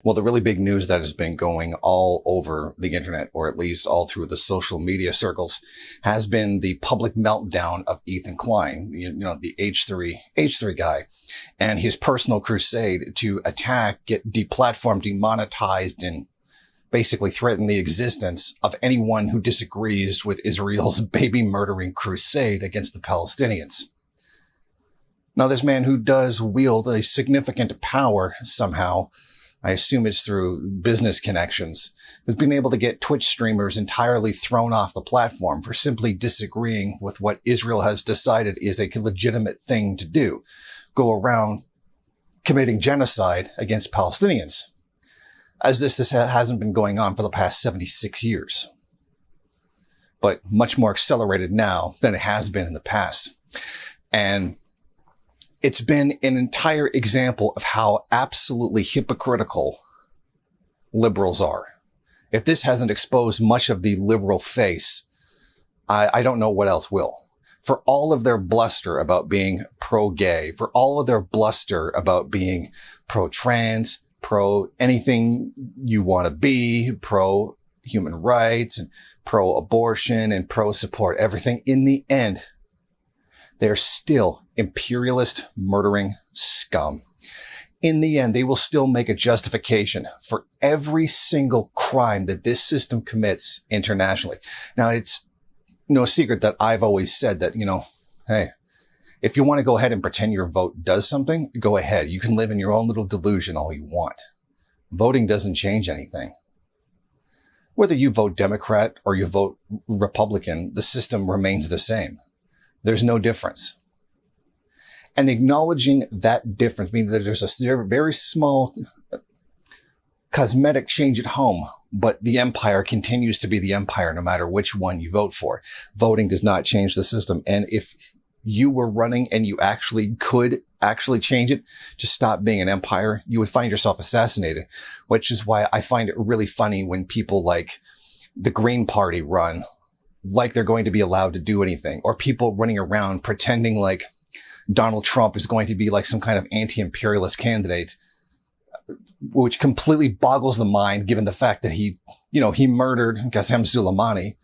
Well, the really big news that has been going all over the internet, or at least all through the social media circles, has been the public meltdown of Ethan Kline, the H3 guy, and his personal crusade to attack, get deplatformed, demonetized, and basically threaten the existence of anyone who disagrees with Israel's baby murdering crusade against the Palestinians. Now, this man who does wield a significant power somehow, I assume it's through business connections, has been able to get Twitch streamers entirely thrown off the platform for simply disagreeing with what Israel has decided is a legitimate thing to do. Go around committing genocide against Palestinians. As this hasn't been going on for the past 76 years, but much more accelerated now than it has been in the past. And it's been an entire example of how absolutely hypocritical liberals are. If this hasn't exposed much of the liberal face, I don't know what else will. For all of their bluster about being pro-gay, for all of their bluster about being pro-trans, pro-anything you want to be, pro-human rights and pro-abortion and pro-support everything, in the end, they're still imperialist murdering scum. In the end, they will still make a justification for every single crime that this system commits internationally. Now, it's no secret that I've always said that, hey, if you want to go ahead and pretend your vote does something, go ahead. You can live in your own little delusion all you want. Voting doesn't change anything. Whether you vote Democrat or you vote Republican, the system remains the same. There's no difference. And acknowledging that difference means that there's a very small cosmetic change at home, but the empire continues to be the empire no matter which one you vote for. Voting does not change the system. And if you were running and you could change it to stop being an empire, you would find yourself assassinated, which is why I find it really funny when people like the Green Party run like they're going to be allowed to do anything, or people running around pretending like Donald Trump is going to be like some kind of anti-imperialist candidate, which completely boggles the mind given the fact that he murdered Qasem Soleimani,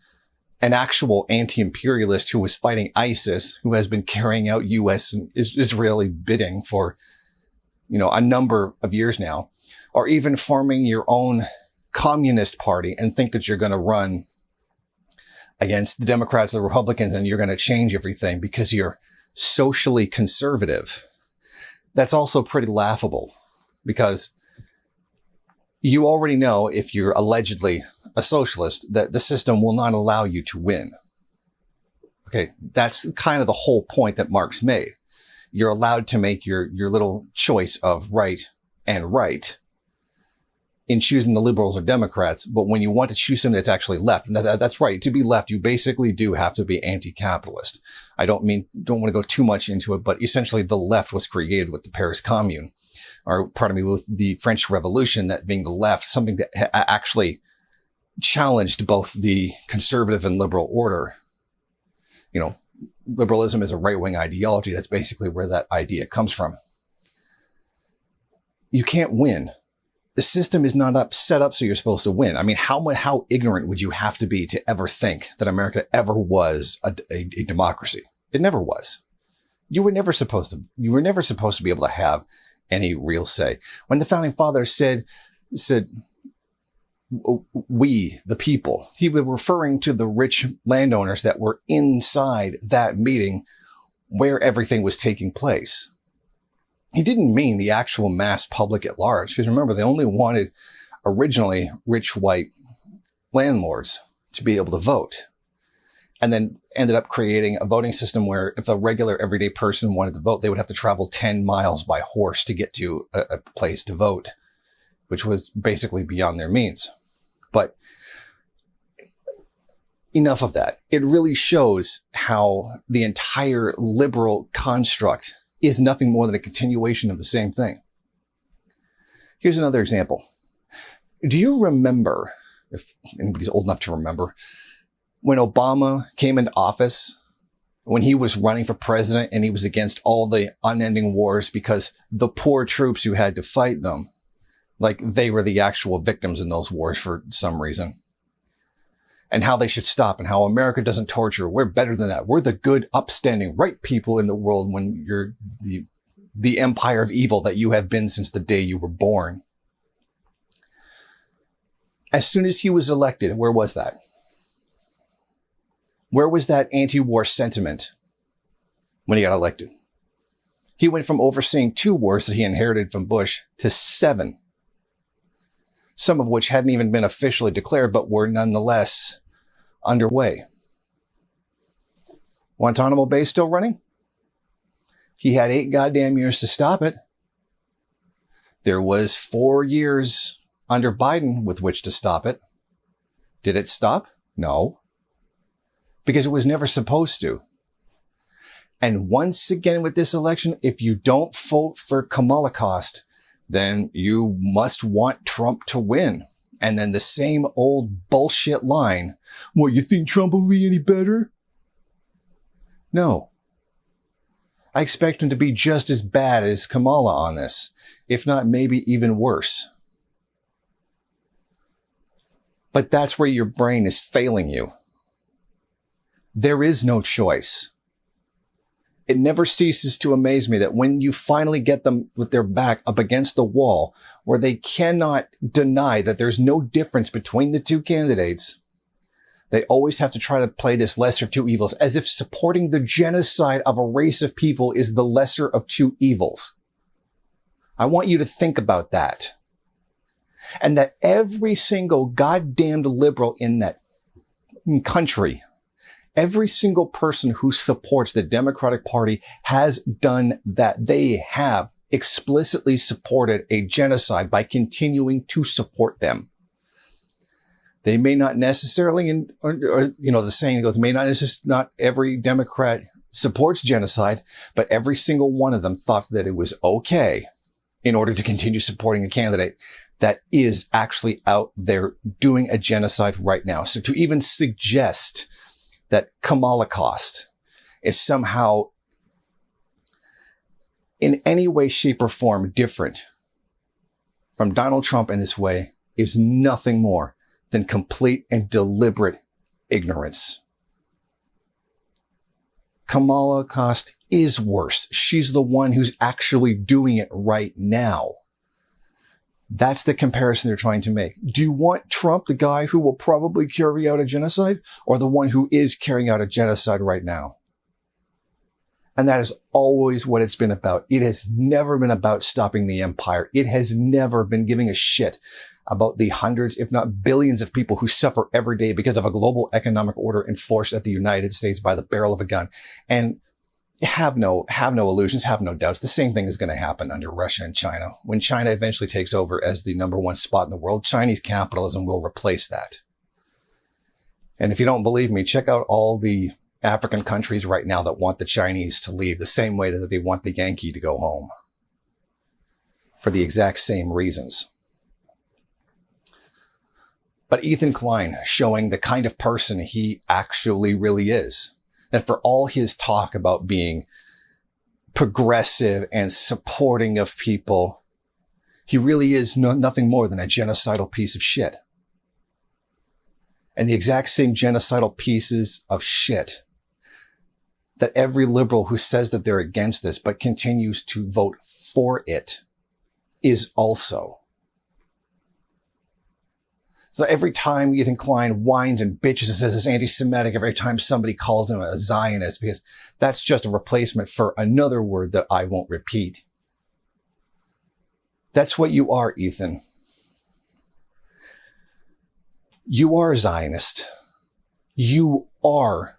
an actual anti-imperialist who was fighting ISIS, who has been carrying out U.S. and Israeli bidding for, a number of years now, or even forming your own communist party and think that you're going to run against the Democrats or the Republicans and you're going to change everything because you're socially conservative. That's also pretty laughable because you already know, if you're allegedly a socialist, that the system will not allow you to win. Okay, that's kind of the whole point that Marx made. You're allowed to make your little choice of right and right in choosing the liberals or Democrats, but when you want to choose something that's actually left, and that's right, to be left, you basically do have to be anti-capitalist. I don't want to go too much into it, but essentially the left was created with the Paris Commune, with the French Revolution, that being the left, something that actually challenged both the conservative and liberal order. Liberalism is a right-wing ideology. That's basically where that idea comes from. You can't win. The system is not set up so you're supposed to win. I mean, how ignorant would you have to be to ever think that America ever was a democracy? It never was. You were never supposed to be able to have any real say. When the founding fathers said, we, the people, he was referring to the rich landowners that were inside that meeting where everything was taking place. He didn't mean the actual mass public at large, because remember, they only wanted originally rich white landlords to be able to vote, and then ended up creating a voting system where if a regular everyday person wanted to vote, they would have to travel 10 miles by horse to get to a place to vote, which was basically beyond their means. But enough of that. It really shows how the entire liberal construct is nothing more than a continuation of the same thing. Here's another example. Do you remember, if anybody's old enough to remember, when Obama came into office, when he was running for president and he was against all the unending wars because the poor troops who had to fight them Like they were the actual victims in those wars for some reason. And how they should stop and how America doesn't torture. We're better than that. We're the good, upstanding, right people in the world when you're the empire of evil that you have been since the day you were born. As soon as he was elected, where was that? Where was that anti-war sentiment when he got elected? He went from overseeing 2 wars that he inherited from Bush to 7. Some of which hadn't even been officially declared, but were nonetheless underway. Guantanamo Bay still running? He had 8 goddamn years to stop it. There was 4 years under Biden with which to stop it. Did it stop? No. Because it was never supposed to. And once again with this election, if you don't vote for Kamala Cost, then you must want Trump to win. And then the same old bullshit line, well, you think Trump will be any better? No. I expect him to be just as bad as Kamala on this, if not maybe even worse. But that's where your brain is failing you. There is no choice. It never ceases to amaze me that when you finally get them with their back up against the wall, where they cannot deny that there's no difference between the 2 candidates, they always have to try to play this lesser 2 evils, as if supporting the genocide of a race of people is the lesser of 2 evils. I want you to think about that. And that every single goddamned liberal in that country, every single person who supports the Democratic Party has done that. They have explicitly supported a genocide by continuing to support them. They may not necessarily, the saying goes, not every Democrat supports genocide, but every single one of them thought that it was okay in order to continue supporting a candidate that is actually out there doing a genocide right now. So to even suggest that Kamala Cost is somehow in any way, shape, or form different from Donald Trump in this way is nothing more than complete and deliberate ignorance. Kamala Cost is worse. She's the one who's actually doing it right now. That's the comparison they're trying to make. Do you want Trump, the guy who will probably carry out a genocide, or the one who is carrying out a genocide right now? And that is always what it's been about. It has never been about stopping the empire. It has never been giving a shit about the hundreds, if not billions of people who suffer every day because of a global economic order enforced at the United States by the barrel of a gun. And have no illusions, have no doubts. The same thing is going to happen under Russia and China. When China eventually takes over as the #1 spot in the world, Chinese capitalism will replace that. And if you don't believe me, check out all the African countries right now that want the Chinese to leave the same way that they want the Yankee to go home. For the exact same reasons. But Ethan Kline showing the kind of person he actually really is. That for all his talk about being progressive and supporting of people, he really is nothing more than a genocidal piece of shit. And the exact same genocidal pieces of shit that every liberal who says that they're against this but continues to vote for it is also. So every time Ethan Kline whines and bitches and says it's anti-Semitic, every time somebody calls him a Zionist, because that's just a replacement for another word that I won't repeat. That's what you are, Ethan. You are a Zionist. You are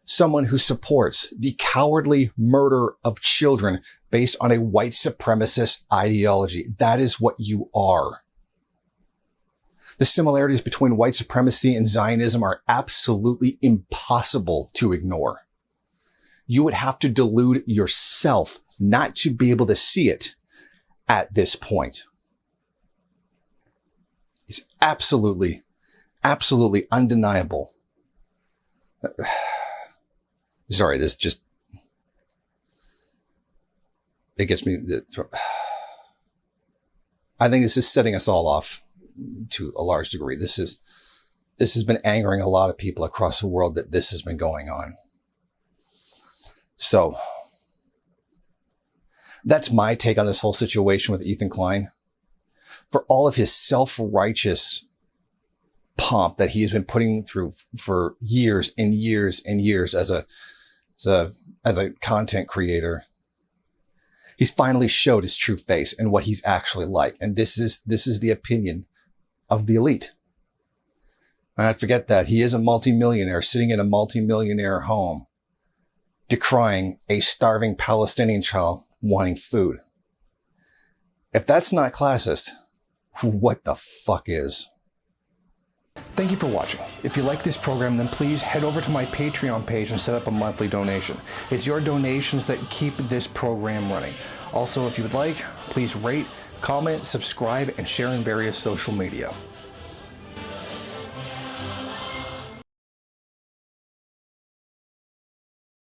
someone who supports the cowardly murder of children based on a white supremacist ideology. That is what you are. The similarities between white supremacy and Zionism are absolutely impossible to ignore. You would have to delude yourself not to be able to see it at this point. It's absolutely undeniable. Sorry, this just, it gets me, I think this is setting us all off to a large degree. This has been angering a lot of people across the world that this has been going on. So that's my take on this whole situation with Ethan Klein. For all of his self-righteous pomp that he has been putting through for years and years and years as a content creator, he's finally showed his true face and what he's actually like. And this is the opinion of the elite. And I forget that he is a multimillionaire sitting in a multimillionaire home, decrying a starving Palestinian child wanting food. If that's not classist, what the fuck is? Thank you for watching. If you like this program, then please head over to my Patreon page and set up a monthly donation. It's your donations that keep this program running. Also, if you would like, please rate, comment, subscribe, and share in various social media.